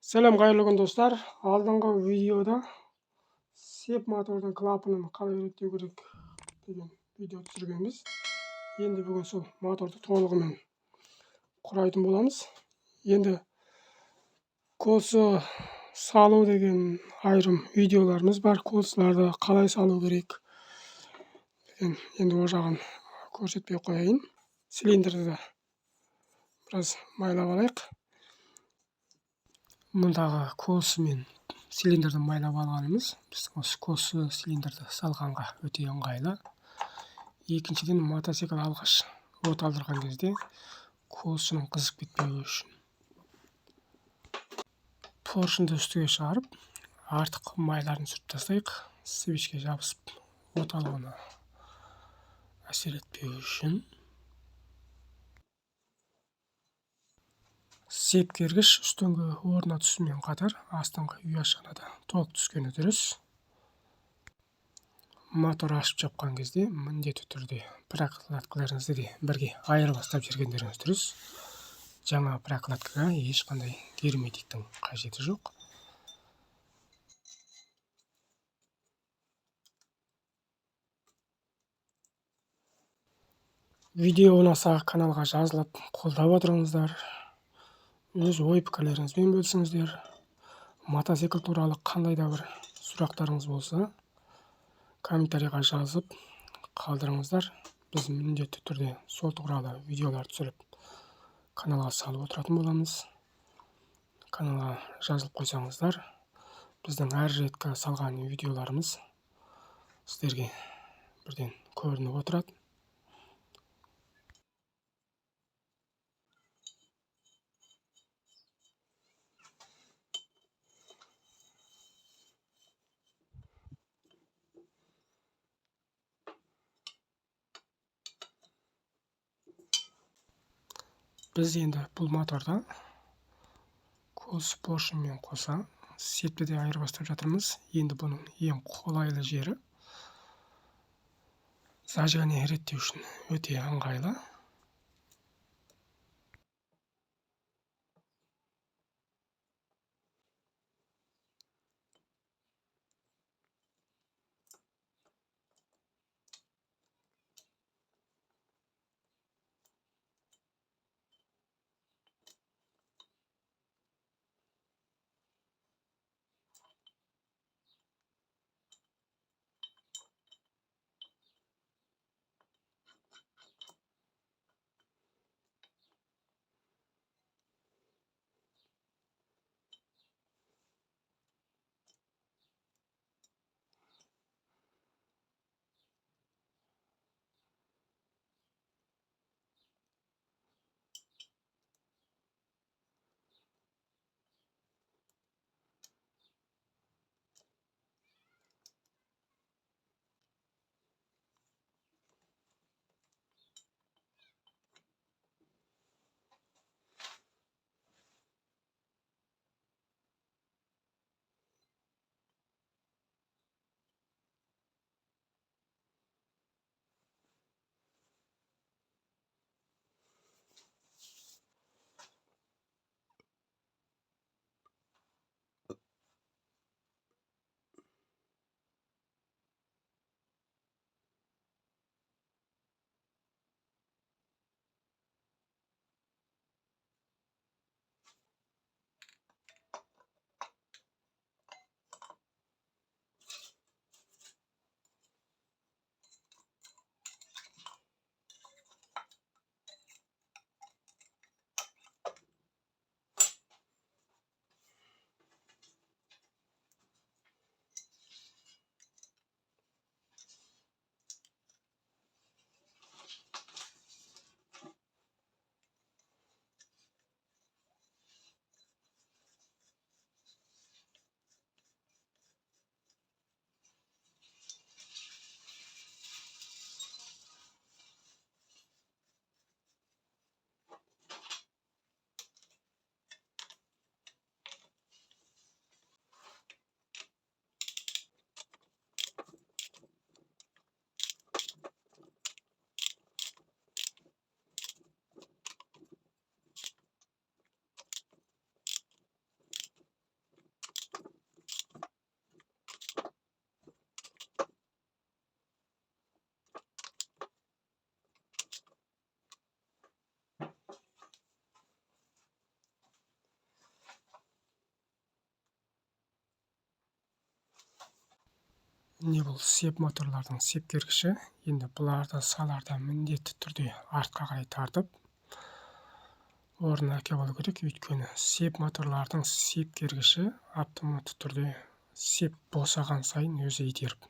Selam kayırlı gün dostlar. Алдыңғы видеода сеп мотордың клапанын қалай реттеу керек деген видео түсіргенбіз. Енді бүгін сол моторды толығымен құрайтын боламыз. Енді косы салу деген айрым видеоларымыз бар. Косыларды қалай салу керек деген. Енді ол жағын көрсетпей қояйын. Цилиндрді біраз майлап алайық. Мұндағы косы мен цилиндрді майлап алғанымыз біздің осы косы цилиндрді салғанға өте ыңғайлы. Екіншіден, мотоцикл алғаш от алдырған кезде косының қызып кетпеуі үшін поршынды үстіге шығарып, артық майларын сүртіп тастайық. Свечке жабысып от алуына әсер етпеуі үшін. Сепкергіш үстіңгі орнына түсумен қатар астыңғы ұяшығына да толық түскені дұрыс. Мотор ашып жапқан кезде міндетті түрде прокладкаларыңызды де бірге айырбастап жүргендеріңіз дұрыс. Жаңа прокладкаға ешқандай герметиктің қажеті жоқ. Видео ұнаса каналға жазылып қолдап отырыңыздар. Өз ой-пікірлеріңізбен бөлісіңіздер. Мотоцикл туралы қандай да бір сұрақтарыңыз болса, комментарийға жазып қалдырыңыздар. Біз міндетті түрде сол туралы видеолар түсіріп каналға салып отыратын боламыз. Каналға жазылып қойсаңыздар, біздің әр реткі салған видеоларымыз сіздерге бірден көрініп отырады. Біз енді бұл моторда косы поршынмен қоса септі де айырбастап жатырмыз. Енді бұның ең қолайлы жері зажигание реттеу үшін өте ыңғайлы. не бұл сеп моторлардың сепкергіші. Енді бұларды саларда міндетті түрде артқа қарай тартып орнына әкеп алу керек. Өйткені сеп моторлардың сепкергіші автоматты түрде сеп босаған сайын өзі итеріп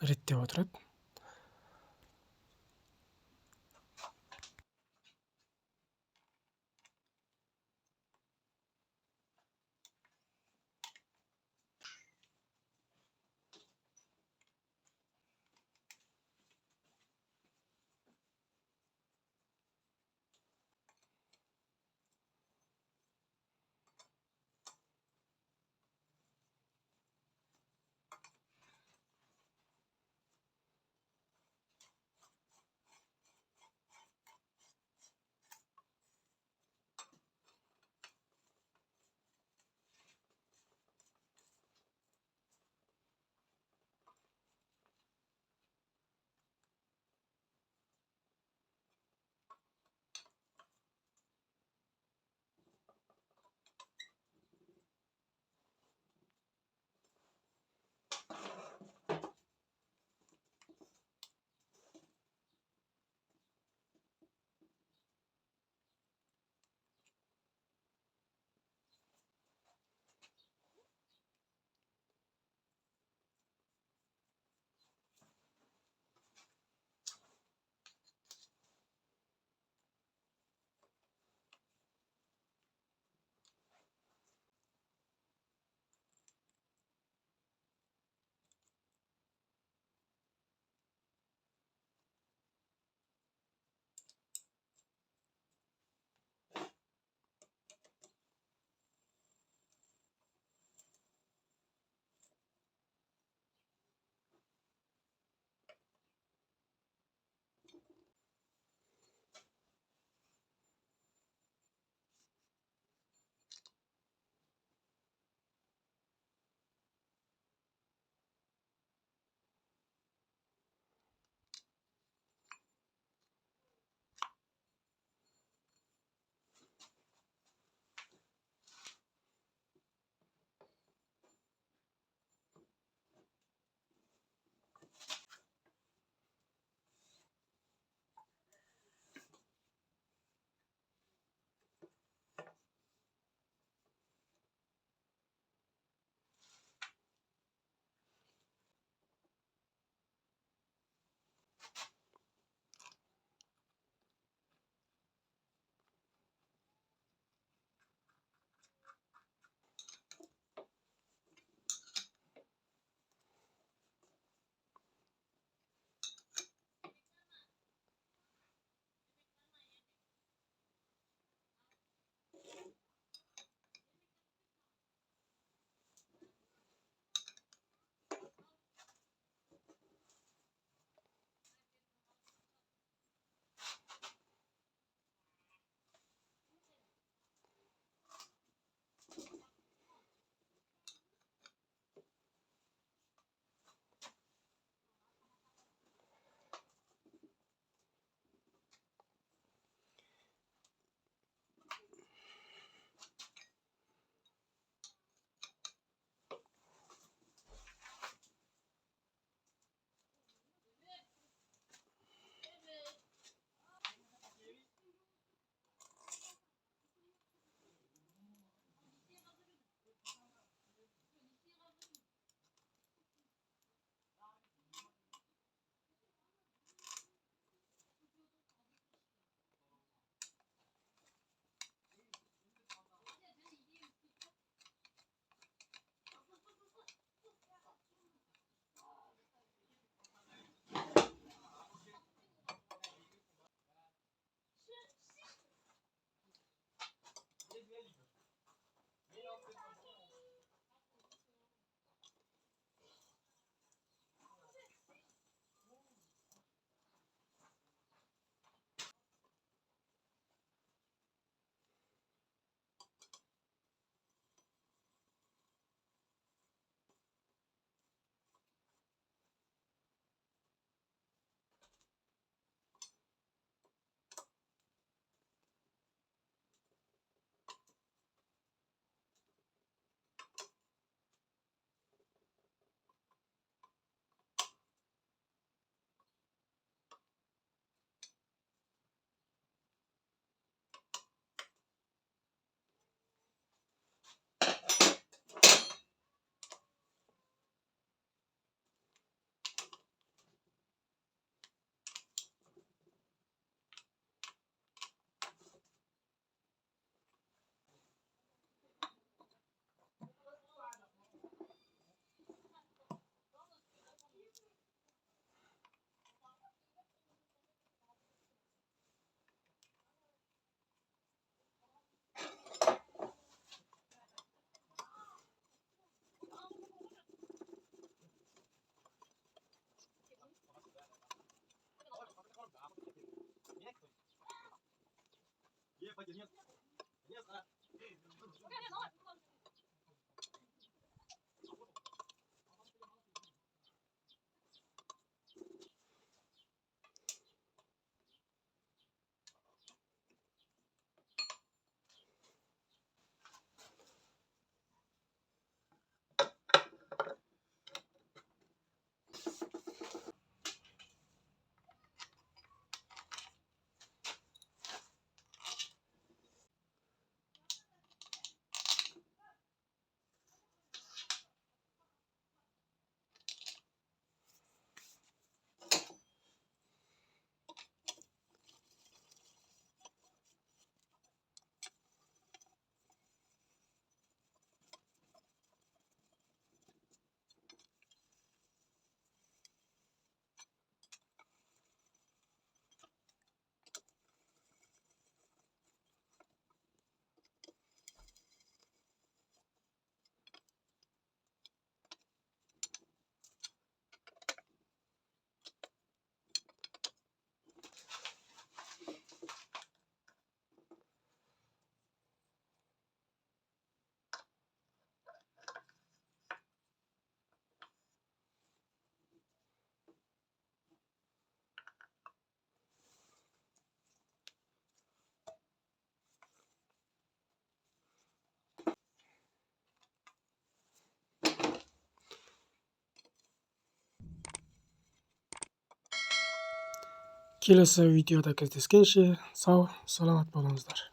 реттеп отырады. Kelesi videoda кездескенше сау саламат болыңыздар.